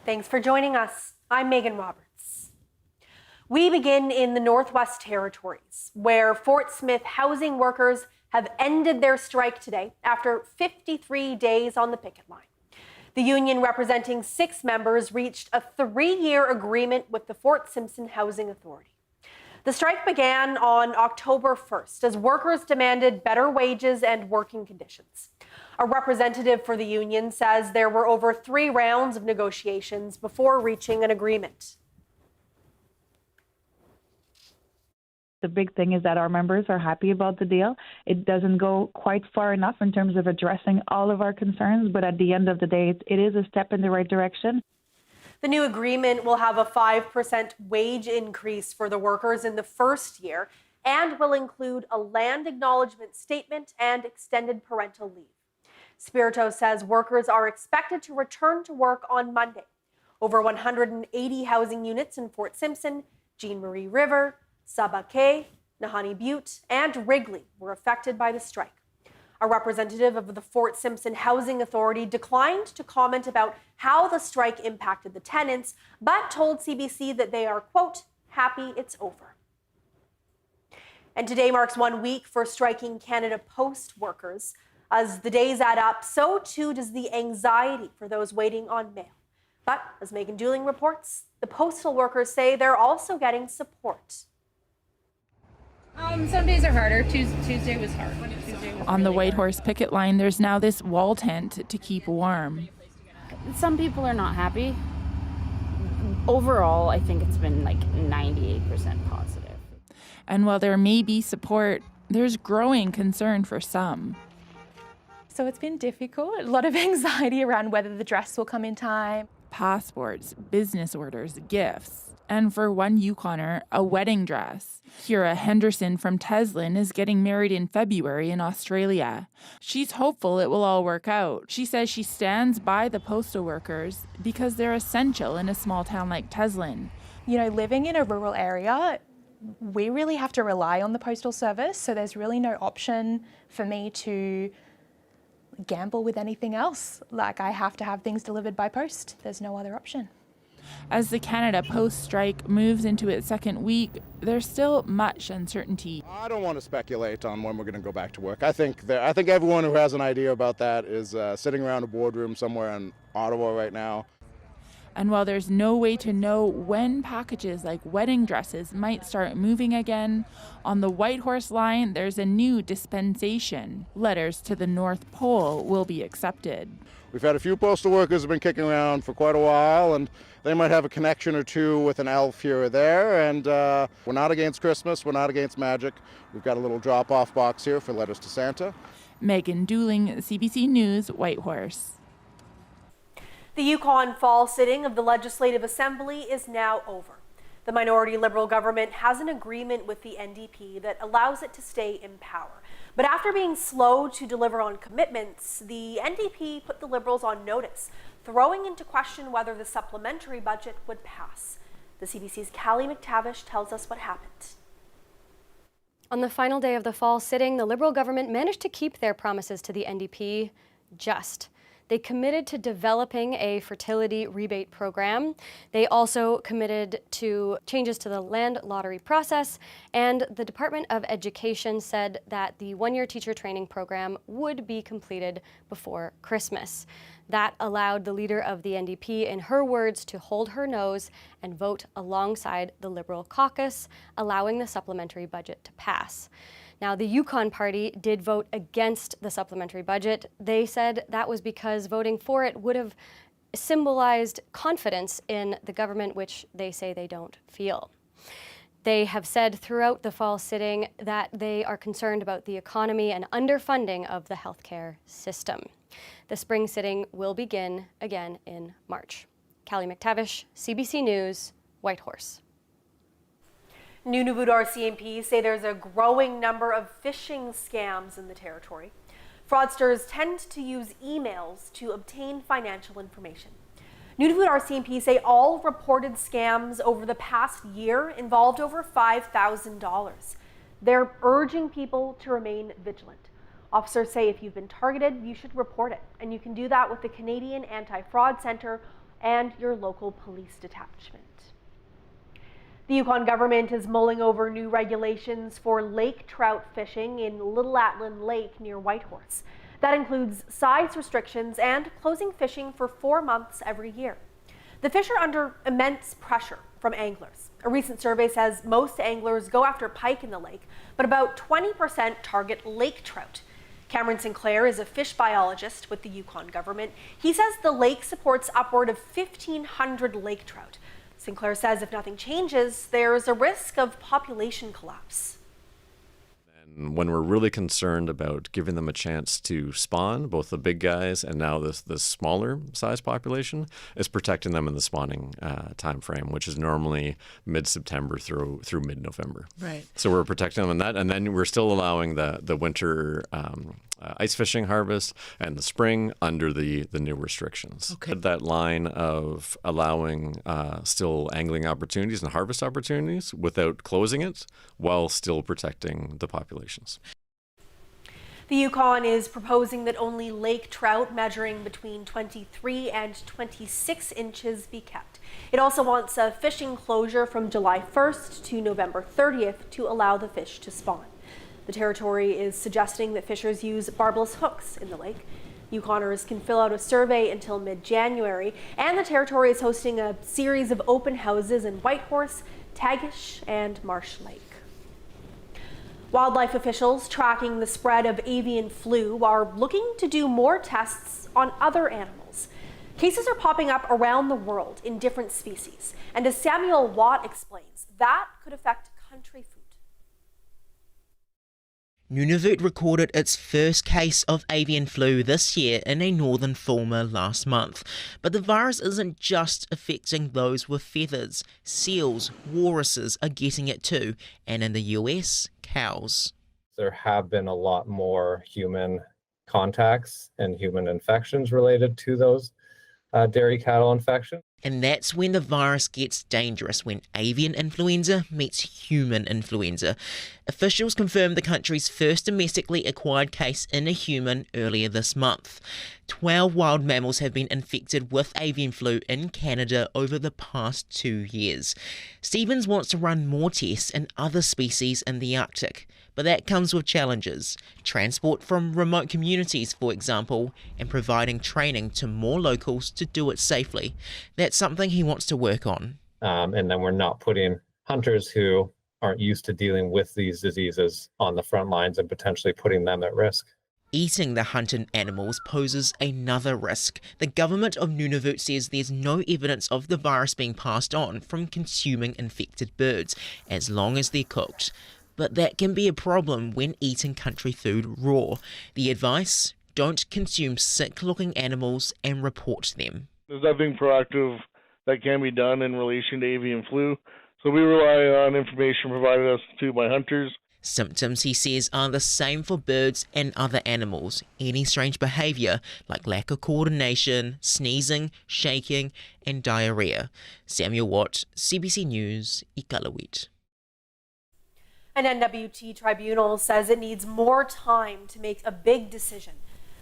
Thanks for joining us. I'm Megan Roberts. We begin in the Northwest Territories, where Fort Smith housing workers have ended their strike today after 53 days on the picket line. The union, representing 6 members, reached a 3-year agreement with the Fort Simpson Housing Authority. The strike began on October 1st as workers demanded better wages and working conditions. A representative for the union says there were over 3 rounds of negotiations before reaching an agreement. The big thing is that our members are happy about the deal. It doesn't go quite far enough in terms of addressing all of our concerns, but at the end of the day, it is a step in the right direction. The new agreement will have a 5% wage increase for the workers in the first year and will include a land acknowledgement statement and extended parental leave. Spirito says workers are expected to return to work on Monday. Over 180 housing units in Fort Simpson, Jean Marie River, Sabake, Nahanni Butte, and Wrigley were affected by the strike. A representative of the Fort Simpson Housing Authority declined to comment about how the strike impacted the tenants, but told CBC that they are, quote, happy it's over. And today marks 1 week for striking Canada Post workers. As the days add up, so too does the anxiety for those waiting on mail. But as Megan Dooling reports, the postal workers say they're also getting support. Some days are harder. Tuesday was hard. On the Whitehorse picket line, there's now this wall tent to keep warm. Some people are not happy. Overall, I think it's been like 98% positive. And while there may be support, there's growing concern for some. So it's been difficult. A lot of anxiety around whether the dress will come in time. Passports, business orders, gifts. And for one Yukoner, a wedding dress. Kira Henderson from Teslin is getting married in February in Australia. She's hopeful it will all work out. She says she stands by the postal workers because they're essential in a small town like Teslin. You know, living in a rural area, we really have to rely on the postal service. So there's really no option for me to gamble with anything else. Like, I have to have things delivered by post. There's no other option. As the Canada Post strike moves into its 2nd week, there's still much uncertainty. I don't want to speculate on when we're going to go back to work. I think everyone who has an idea about that is sitting around a boardroom somewhere in Ottawa right now. And while there's no way to know when packages like wedding dresses might start moving again, on the Whitehorse line, there's a new dispensation. Letters to the North Pole will be accepted. We've had a few postal workers who have been kicking around for quite a while, and they might have a connection or two with an elf here or there. And we're not against Christmas. We're not against magic. We've got a little drop-off box here for letters to Santa. Megan Dooling, CBC News, Whitehorse. The Yukon fall sitting of the Legislative Assembly is now over. The minority Liberal government has an agreement with the NDP that allows it to stay in power. But after being slow to deliver on commitments, the NDP put the Liberals on notice, throwing into question whether the supplementary budget would pass. The CBC's Callie McTavish tells us what happened. On the final day of the fall sitting, the Liberal government managed to keep their promises to the NDP just. They committed to developing a fertility rebate program. They also committed to changes to the land lottery process, and the Department of Education said that the 1-year teacher training program would be completed before Christmas. That allowed the leader of the NDP, in her words, to hold her nose and vote alongside the Liberal caucus, allowing the supplementary budget to pass. Now, the Yukon party did vote against the supplementary budget. They said that was because voting for it would have symbolized confidence in the government, which they say they don't feel. They have said throughout the fall sitting that they are concerned about the economy and underfunding of the healthcare system. The spring sitting will begin again in March. Callie McTavish, CBC News, Whitehorse. Nunavut RCMP say there's a growing number of phishing scams in the territory. Fraudsters tend to use emails to obtain financial information. Nunavut RCMP say all reported scams over the past year involved over $5,000. They're urging people to remain vigilant. Officers say if you've been targeted, you should report it. And you can do that with the Canadian Anti-Fraud Centre and your local police detachment. The Yukon government is mulling over new regulations for lake trout fishing in Little Atlin Lake near Whitehorse. That includes size restrictions and closing fishing for 4 months every year. The fish are under immense pressure from anglers. A recent survey says most anglers go after pike in the lake, but about 20% target lake trout. Cameron Sinclair is a fish biologist with the Yukon government. He says the lake supports upward of 1,500 lake trout. Sinclair says if nothing changes, there's a risk of population collapse. And when we're really concerned about giving them a chance to spawn, both the big guys and now this smaller size population, is protecting them in the spawning time frame, which is normally mid-September through mid-November. Right. So we're protecting them in that, and then we're still allowing the winter ice fishing harvest and the spring under the new restrictions. Okay. That line of allowing still angling opportunities and harvest opportunities without closing it while still protecting the populations. The Yukon is proposing that only lake trout measuring between 23 and 26 inches be kept. It also wants a fishing closure from July 1st to November 30th to allow the fish to spawn. The territory is suggesting that fishers use barbless hooks in the lake. Yukoners can fill out a survey until mid-January, and the territory is hosting a series of open houses in Whitehorse, Tagish, and Marsh Lake. Wildlife officials tracking the spread of avian flu are looking to do more tests on other animals. Cases are popping up around the world in different species, and as Samuel Watt explains, that could affect country food. Nunavut recorded its first case of avian flu this year in a northern fulmar last month. But the virus isn't just affecting those with feathers. Seals, walruses are getting it too, and in the US, cows. There have been a lot more human contacts and human infections related to those dairy cattle infections. And that's when the virus gets dangerous, when avian influenza meets human influenza. Officials confirmed the country's first domestically acquired case in a human earlier this month. 12 wild mammals have been infected with avian flu in Canada over the past 2 years. Stevens wants to run more tests in other species in the Arctic. But that comes with challenges. Transport from remote communities, for example, and providing training to more locals to do it safely. That's something he wants to work on. And then we're not putting hunters who aren't used to dealing with these diseases on the front lines and potentially putting them at risk. Eating the hunted animals poses another risk. The government of Nunavut says there's no evidence of the virus being passed on from consuming infected birds, as long as they're cooked. But that can be a problem when eating country food raw. The advice? Don't consume sick-looking animals and report them. There's nothing proactive that can be done in relation to avian flu, so we rely on information provided us to by hunters. Symptoms, he says, are the same for birds and other animals. Any strange behaviour, like lack of coordination, sneezing, shaking, and diarrhoea. Samuel Watt, CBC News, Iqaluit. An NWT tribunal says it needs more time to make a big decision.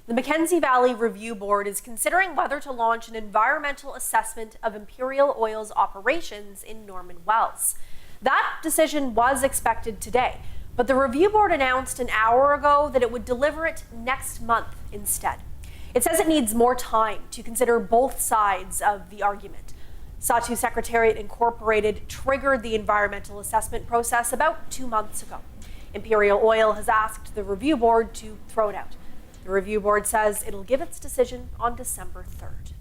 The Mackenzie Valley Review Board is considering whether to launch an environmental assessment of Imperial Oil's operations in Norman Wells. That decision was expected today, but the review board announced an hour ago that it would deliver it next month instead. It says it needs more time to consider both sides of the argument. Satu Secretariat Incorporated triggered the environmental assessment process about 2 months ago. Imperial Oil has asked the review board to throw it out. The review board says it'll give its decision on December 3rd.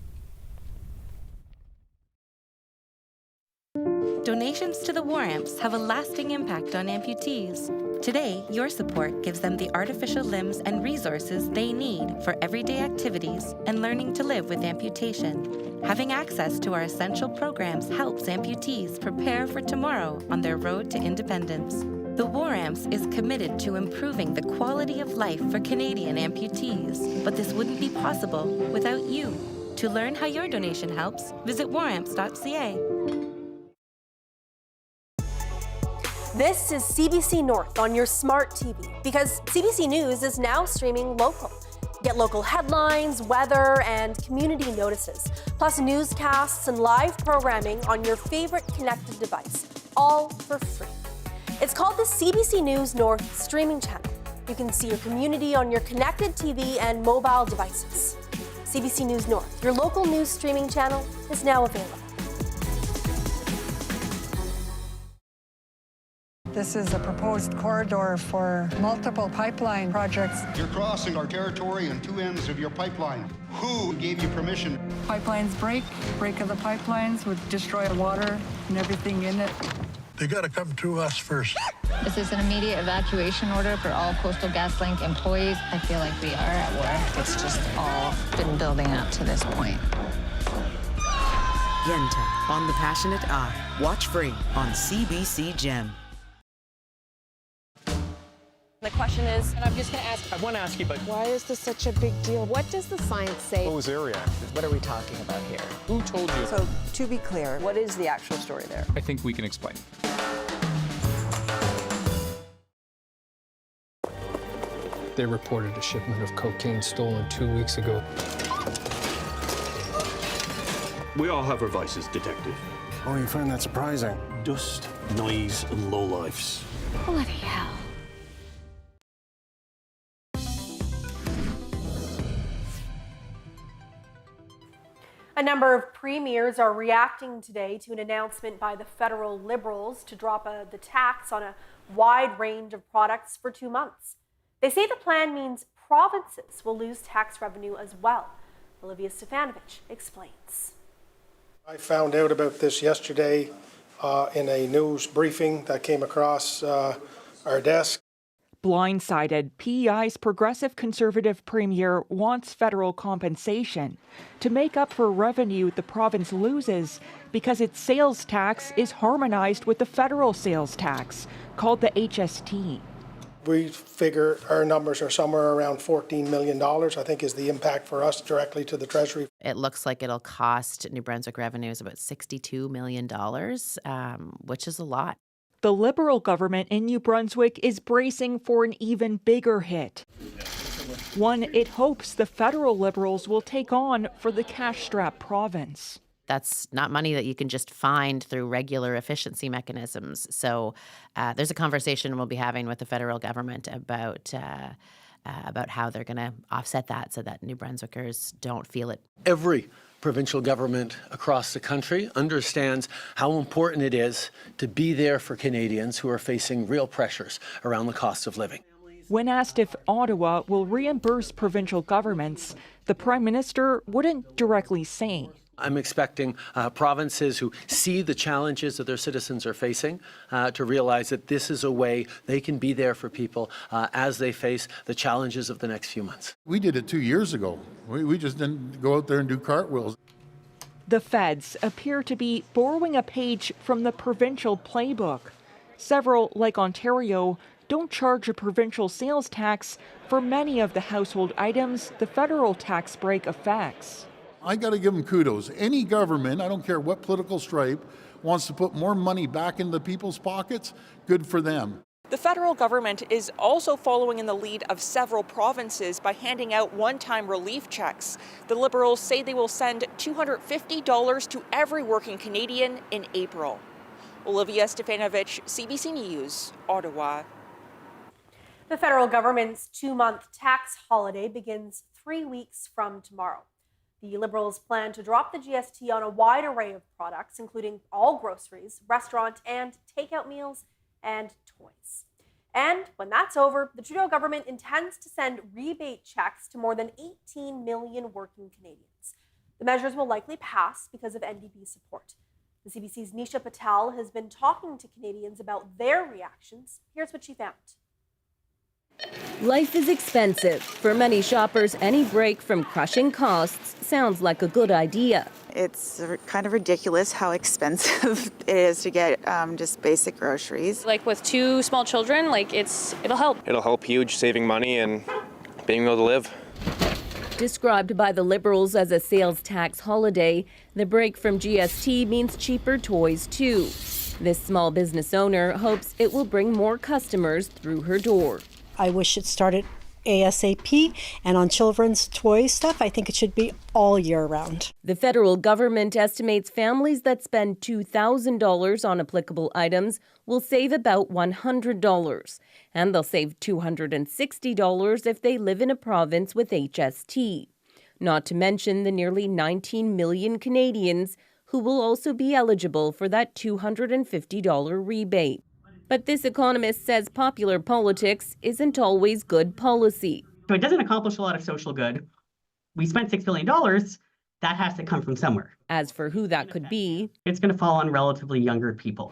Donations to the War Amps have a lasting impact on amputees. Today, your support gives them the artificial limbs and resources they need for everyday activities and learning to live with amputation. Having access to our essential programs helps amputees prepare for tomorrow on their road to independence. The War Amps is committed to improving the quality of life for Canadian amputees, but this wouldn't be possible without you. To learn how your donation helps, visit waramps.ca. This is CBC North on your smart TV because CBC News is now streaming local. Get local headlines, weather, and community notices, plus newscasts and live programming on your favorite connected device, all for free. It's called the CBC News North streaming channel. You can see your community on your connected TV and mobile devices. CBC News North, your local news streaming channel, is now available. This is a proposed corridor for multiple pipeline projects. You're crossing our territory on two ends of your pipeline. Who gave you permission? Pipelines break of the pipelines would destroy water and everything in it. They got to come through us first. Is this an immediate evacuation order for all Coastal GasLink employees? I feel like we are at war. It's just all been building up to this point. Yenta on the Passionate Eye. Watch free on CBC Gem. The question is, and I'm just going to ask, I want to ask you, but why is this such a big deal? What does the science say? what was their reaction? What are we talking about here? Who told you? So, to be clear, what is the actual story there? I think we can explain. They reported a shipment of cocaine stolen 2 weeks ago. We all have our vices, Detective. Oh, you find that surprising? Dust, noise, and lowlifes. Bloody hell. A number of premiers are reacting today to an announcement by the federal Liberals to drop the tax on a wide range of products for 2 months. They say the plan means provinces will lose tax revenue as well. Olivia Stefanovich explains. I found out about this yesterday in a news briefing that came across our desk. Blindsided, PEI's Progressive Conservative Premier wants federal compensation to make up for revenue the province loses because its sales tax is harmonized with the federal sales tax, called the HST. We figure our numbers are somewhere around $14 million, I think is the impact for us directly to the Treasury. It looks like it'll cost New Brunswick revenues about $62 million, which is a lot. The Liberal government in New Brunswick is bracing for an even bigger hit. One it hopes the federal Liberals will take on for the cash-strapped province. That's not money that you can just find through regular efficiency mechanisms. So there's a conversation we'll be having with the federal government about how they're going to offset that so that New Brunswickers don't feel it. Every provincial government across the country understands how important it is to be there for Canadians who are facing real pressures around the cost of living. When asked if Ottawa will reimburse provincial governments, the Prime Minister wouldn't directly say. I'm expecting provinces who see the challenges that their citizens are facing to realize that this is a way they can be there for people as they face the challenges of the next few months. We did it 2 years ago. We just didn't go out there and do cartwheels. The feds appear to be borrowing a page from the provincial playbook. Several, like Ontario, don't charge a provincial sales tax for many of the household items the federal tax break affects. I got to give them kudos. Any government, I don't care what political stripe, wants to put more money back into people's pockets, good for them. The federal government is also following in the lead of several provinces by handing out one-time relief checks. The Liberals say they will send $250 to every working Canadian in April. Olivia Stefanovich, CBC News, Ottawa. The federal government's 2-month tax holiday begins 3 weeks from tomorrow. The Liberals plan to drop the GST on a wide array of products, including all groceries, restaurant and takeout meals, and toys. And when that's over, the Trudeau government intends to send rebate checks to more than 18 million working Canadians. The measures will likely pass because of NDP support. The CBC's Nisha Patel has been talking to Canadians about their reactions. Here's what she found. Life is expensive. For many shoppers, any break from crushing costs sounds like a good idea. It's kind of ridiculous how expensive it is to get just basic groceries. Like with 2 small children, it'll help. It'll help huge, saving money and being able to live. Described by the Liberals as a sales tax holiday, the break from GST means cheaper toys too. This small business owner hopes it will bring more customers through her door. I wish it started ASAP. And on children's toy stuff, I think it should be all year round. The federal government estimates families that spend $2,000 on applicable items will save about $100. And they'll save $260 if they live in a province with HST. Not to mention the nearly 19 million Canadians who will also be eligible for that $250 rebate. But this economist says popular politics isn't always good policy. So it doesn't accomplish a lot of social good. We spent $6 billion. That has to come from somewhere. As for who that could be, it's going to fall on relatively younger people.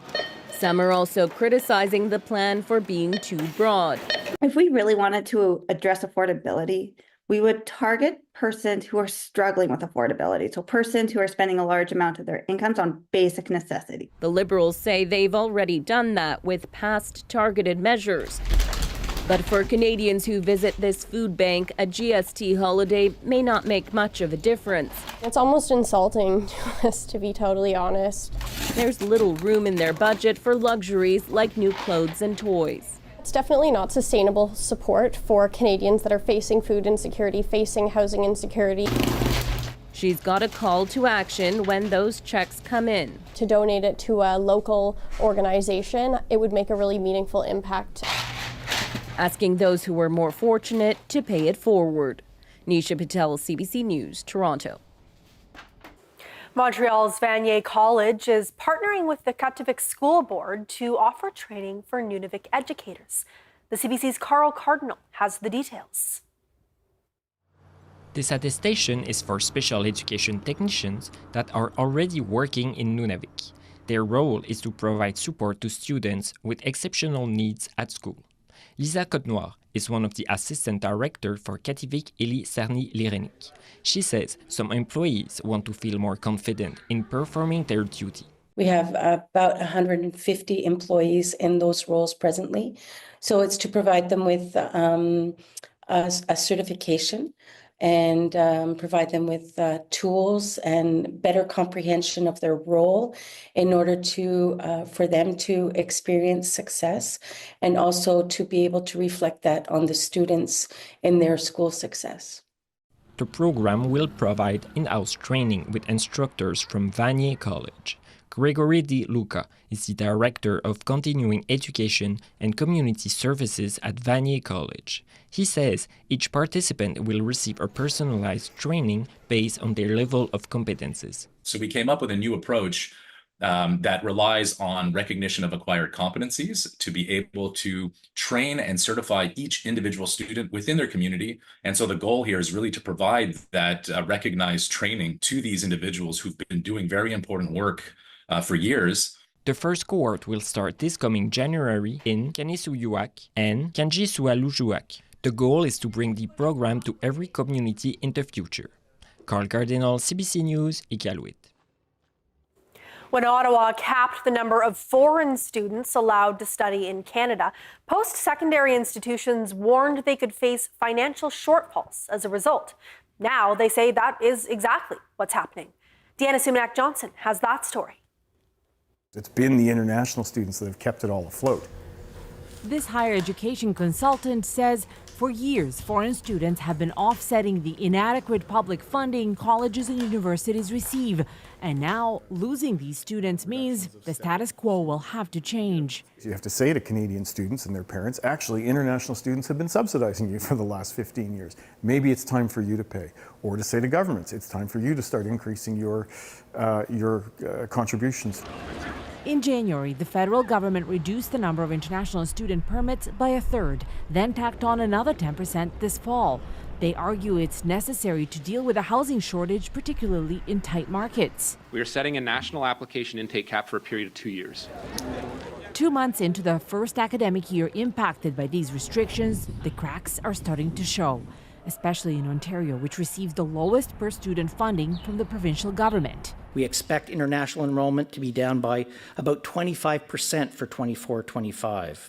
Some are also criticizing the plan for being too broad. If we really wanted to address affordability, we would target persons who are struggling with affordability. So persons who are spending a large amount of their incomes on basic necessities. The Liberals say they've already done that with past targeted measures. But for Canadians who visit this food bank, a GST holiday may not make much of a difference. It's almost insulting to us, to be totally honest. There's little room in their budget for luxuries like new clothes and toys. It's definitely not sustainable support for Canadians that are facing food insecurity, facing housing insecurity. She's got a call to action when those checks come in. To donate it to a local organization, it would make a really meaningful impact. Asking those who are more fortunate to pay it forward. Nisha Patel, CBC News, Toronto. Montreal's Vanier College is partnering with the Kativik School Board to offer training for Nunavik educators. The CBC's Carl Cardinal has the details. This attestation is for special education technicians that are already working in Nunavik. Their role is to provide support to students with exceptional needs at school. Lisa Cotenoir is one of the assistant directors for Kativik Eli Cerny-Lirenik. She says some employees want to feel more confident in performing their duty. We have about 150 employees in those roles presently. So it's to provide them with a certification and provide them with tools and better comprehension of their role in order to for them to experience success and also to be able to reflect that on the students in their school success. The program will provide in-house training with instructors from Vanier College. Gregory Di Luca is the Director of Continuing Education and Community Services at Vanier College. He says each participant will receive a personalized training based on their level of competences. So we came up with a new approach that relies on recognition of acquired competencies to be able to train and certify each individual student within their community. And so the goal here is really to provide that recognized training to these individuals who've been doing very important work for years. The first cohort will start this coming January in Kanisuyuak and Kanjisualujuak. The goal is to bring the program to every community in the future. Carl Cardinal, CBC News, Iqaluit. When Ottawa capped the number of foreign students allowed to study in Canada, post-secondary institutions warned they could face financial shortfalls as a result. Now they say that is exactly what's happening. Deanna Sumanak-Johnson has that story. It's been the international students that have kept it all afloat. This higher education consultant says for years, foreign students have been offsetting the inadequate public funding colleges and universities receive. And now losing these students means the status quo will have to change. You have to say to Canadian students and their parents, actually, international students have been subsidizing you for the last 15 years. Maybe it's time for you to pay. Or to say to governments, it's time for you to start increasing your contributions. In January, the federal government reduced the number of international student permits by a third, then tacked on another 10% this fall. They argue it's necessary to deal with a housing shortage, particularly in tight markets. We are setting a national application intake cap for a period of 2 years. 2 months into the first academic year impacted by these restrictions, the cracks are starting to show, especially in Ontario, which receives the lowest per student funding from the provincial government. We expect international enrollment to be down by about 25% for 24-25.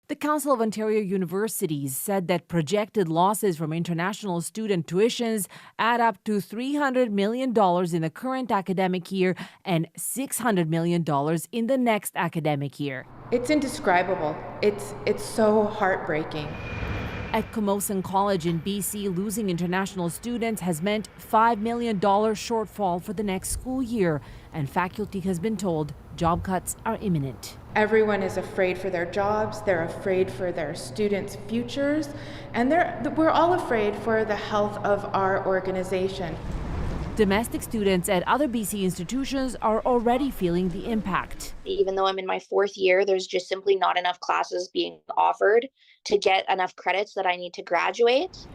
The Council of Ontario Universities said that projected losses from international student tuitions add up to $300 million in the current academic year and $600 million in the next academic year. It's indescribable. It's so heartbreaking. At Camosun College in BC, losing international students has meant $5 million shortfall for the next school year, and faculty has been told job cuts are imminent. Everyone is afraid for their jobs, they're afraid for their students' futures, and we're all afraid for the health of our organization. Domestic students at other BC institutions are already feeling the impact. Even though I'm in my 4th year, there's just simply not enough classes being offered to get enough credits that I need to graduate.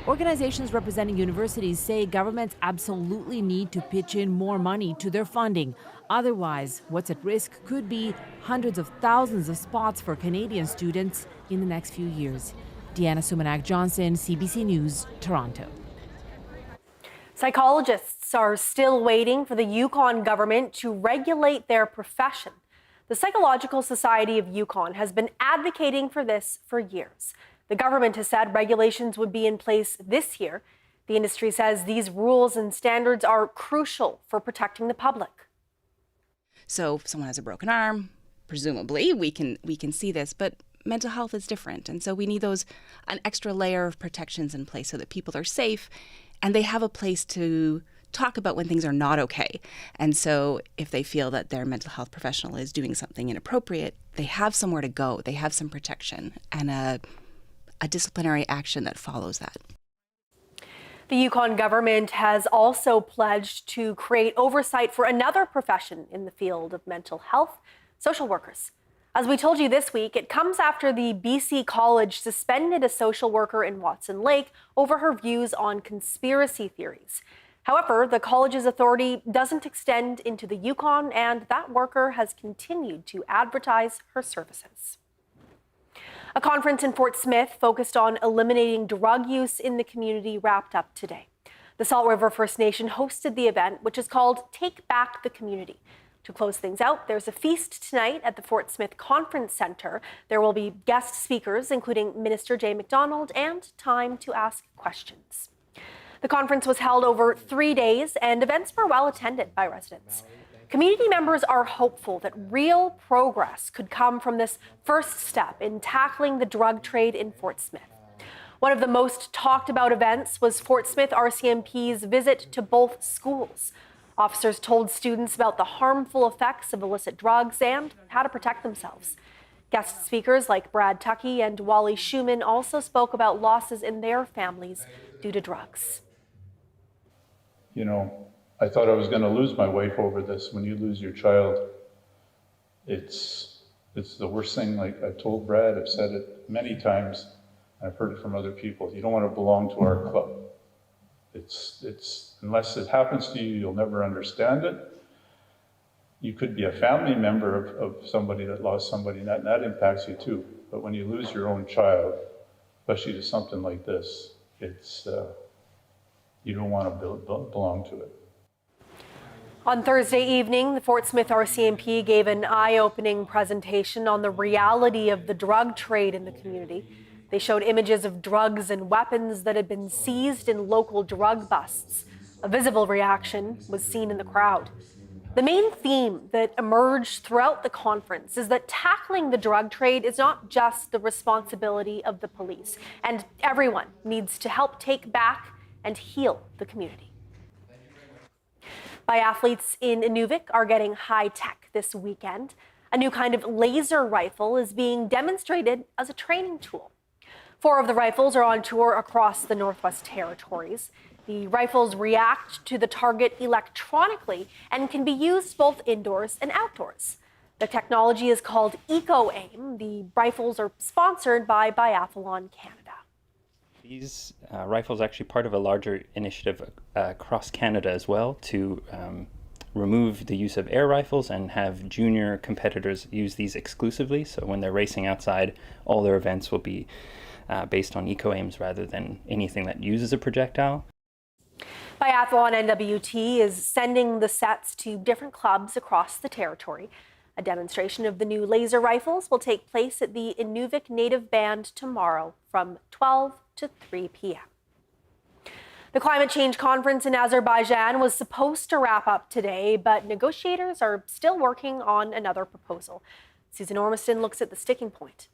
Organizations representing universities say governments absolutely need to pitch in more money to their funding. Otherwise, what's at risk could be hundreds of thousands of spots for Canadian students in the next few years. Deanna Sumanak-Johnson, CBC News, Toronto. Psychologists are still waiting for the Yukon government to regulate their profession. The Psychological Society of Yukon has been advocating for this for years. The government has said regulations would be in place this year. The industry says these rules and standards are crucial for protecting the public. So if someone has a broken arm, presumably we can see this, but mental health is different. And so we need an extra layer of protections in place so that people are safe and they have a place to talk about when things are not okay. And so if they feel that their mental health professional is doing something inappropriate, they have somewhere to go. They have some protection and a disciplinary action that follows that. The Yukon government has also pledged to create oversight for another profession in the field of mental health, social workers. As we told you this week, it comes after the BC College suspended a social worker in Watson Lake over her views on conspiracy theories. However, the college's authority doesn't extend into the Yukon, and that worker has continued to advertise her services. A conference in Fort Smith focused on eliminating drug use in the community wrapped up today. The Salt River First Nation hosted the event, which is called Take Back the Community. To close things out, there's a feast tonight at the Fort Smith Conference Centre. There will be guest speakers, including Minister Jay McDonald, and time to ask questions. The conference was held over 3 days, and events were well attended by residents. Community members are hopeful that real progress could come from this first step in tackling the drug trade in Fort Smith. One of the most talked about events was Fort Smith RCMP's visit to both schools. Officers told students about the harmful effects of illicit drugs and how to protect themselves. Guest speakers like Brad Tuckey and Wally Schumann also spoke about losses in their families due to drugs. You know, I thought I was going to lose my wife over this. When you lose your child, it's the worst thing. Like I've told Brad, I've said it many times, I've heard it from other people. You don't want to belong to our club. It's unless it happens to you, you'll never understand it. You could be a family member of somebody that lost somebody, and that impacts you too. But when you lose your own child, especially to something like this, it's you don't want to belong to it. On Thursday evening, the Fort Smith RCMP gave an eye-opening presentation on the reality of the drug trade in the community. They showed images of drugs and weapons that had been seized in local drug busts. A visible reaction was seen in the crowd. The main theme that emerged throughout the conference is that tackling the drug trade is not just the responsibility of the police, and everyone needs to help take back and heal the community. Biathletes in Inuvik are getting high tech this weekend. A new kind of laser rifle is being demonstrated as a training tool. 4 of the rifles are on tour across the Northwest Territories. The rifles react to the target electronically and can be used both indoors and outdoors. The technology is called Eco-Aim. The rifles are sponsored by Biathlon Canada. These rifles are actually part of a larger initiative across Canada as well to remove the use of air rifles and have junior competitors use these exclusively. So when they're racing outside, all their events will be based on eco-aims rather than anything that uses a projectile. Biathlon NWT is sending the sets to different clubs across the territory. A demonstration of the new laser rifles will take place at the Inuvik Native Band tomorrow from 12 to 3 p.m. The Climate Change Conference in Azerbaijan was supposed to wrap up today, but negotiators are still working on another proposal. Susan Ormiston looks at the sticking point.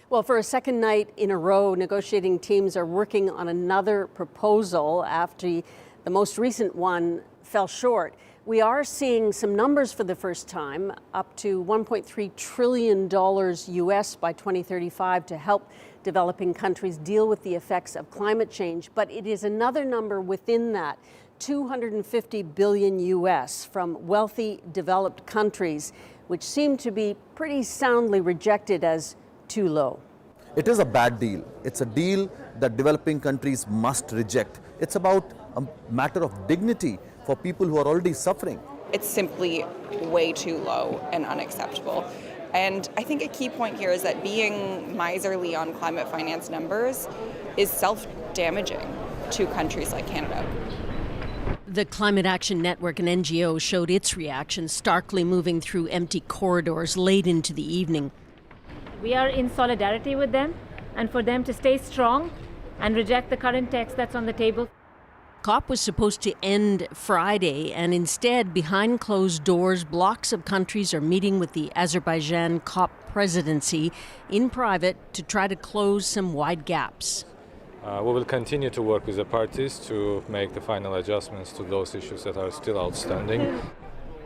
Well, for a second night in a row, negotiating teams are working on another proposal after the most recent one fell short. We are seeing some numbers for the first time, up to $1.3 trillion US by 2035 to help developing countries deal with the effects of climate change. But it is another number within that, $250 billion US from wealthy developed countries, which seem to be pretty soundly rejected as too low. It is a bad deal. It's a deal that developing countries must reject. It's about a matter of dignity for people who are already suffering. It's simply way too low and unacceptable. And I think a key point here is that being miserly on climate finance numbers is self-damaging to countries like Canada. The Climate Action Network, an NGO, showed its reaction, starkly moving through empty corridors late into the evening. We are in solidarity with them, and for them to stay strong and reject the current text that's on the table. COP was supposed to end Friday, and instead, behind closed doors, blocks of countries are meeting with the Azerbaijan COP presidency in private to try to close some wide gaps. We will continue to work with the parties to make the final adjustments to those issues that are still outstanding.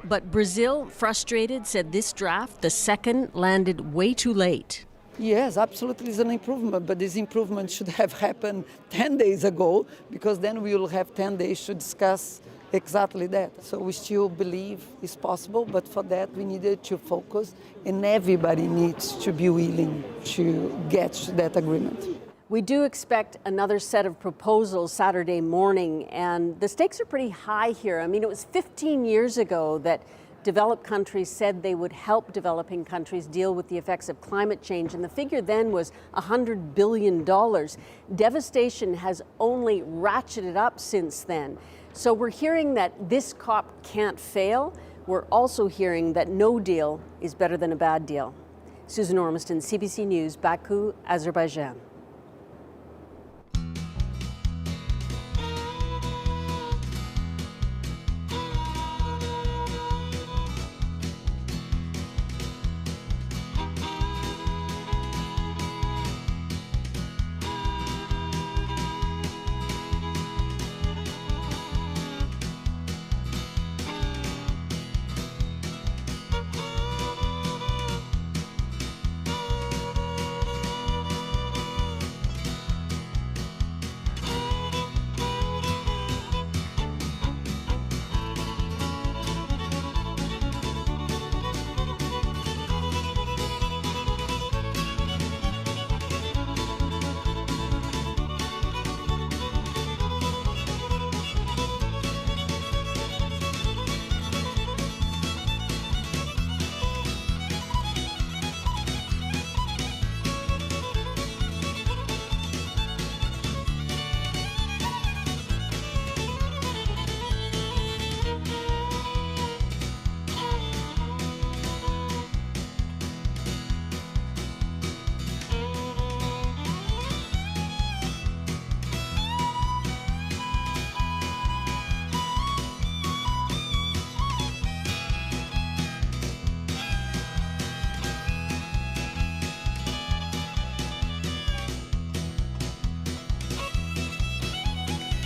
But Brazil, frustrated, said this draft, the second, landed way too late. Yes, absolutely is an improvement, but this improvement should have happened 10 days ago, because then we will have 10 days to discuss exactly that. So we still believe it's possible, but for that we needed to focus, and everybody needs to be willing to get to that agreement. We do expect another set of proposals Saturday morning, and the stakes are pretty high here. I mean, it was 15 years ago that developed countries said they would help developing countries deal with the effects of climate change, and the figure then was $100 billion. Devastation has only ratcheted up since then. So we're hearing that this COP can't fail. We're also hearing that no deal is better than a bad deal. Susan Ormiston, CBC News, Baku, Azerbaijan.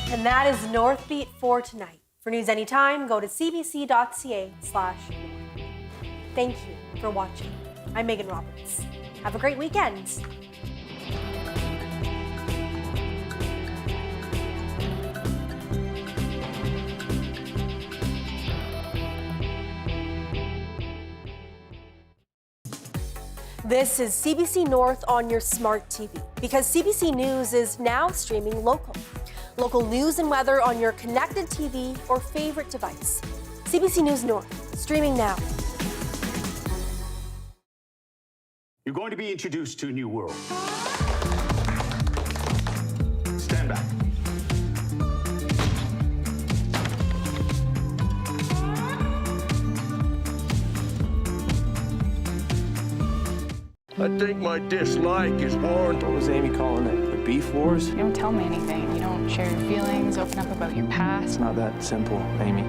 And that is Northbeat for tonight. For news anytime, go to cbc.ca/north. Thank you for watching. I'm Megan Roberts. Have a great weekend. This is CBC North on your smart TV, because CBC News is now streaming local. Local news and weather on your connected TV or favorite device. CBC News North, streaming now. You're going to be introduced to a new world. Stand back. I think my dislike is born. What was Amy calling it? The beef wars? You don't tell me anything. You don't share your feelings, open up about your past. It's not that simple, Amy.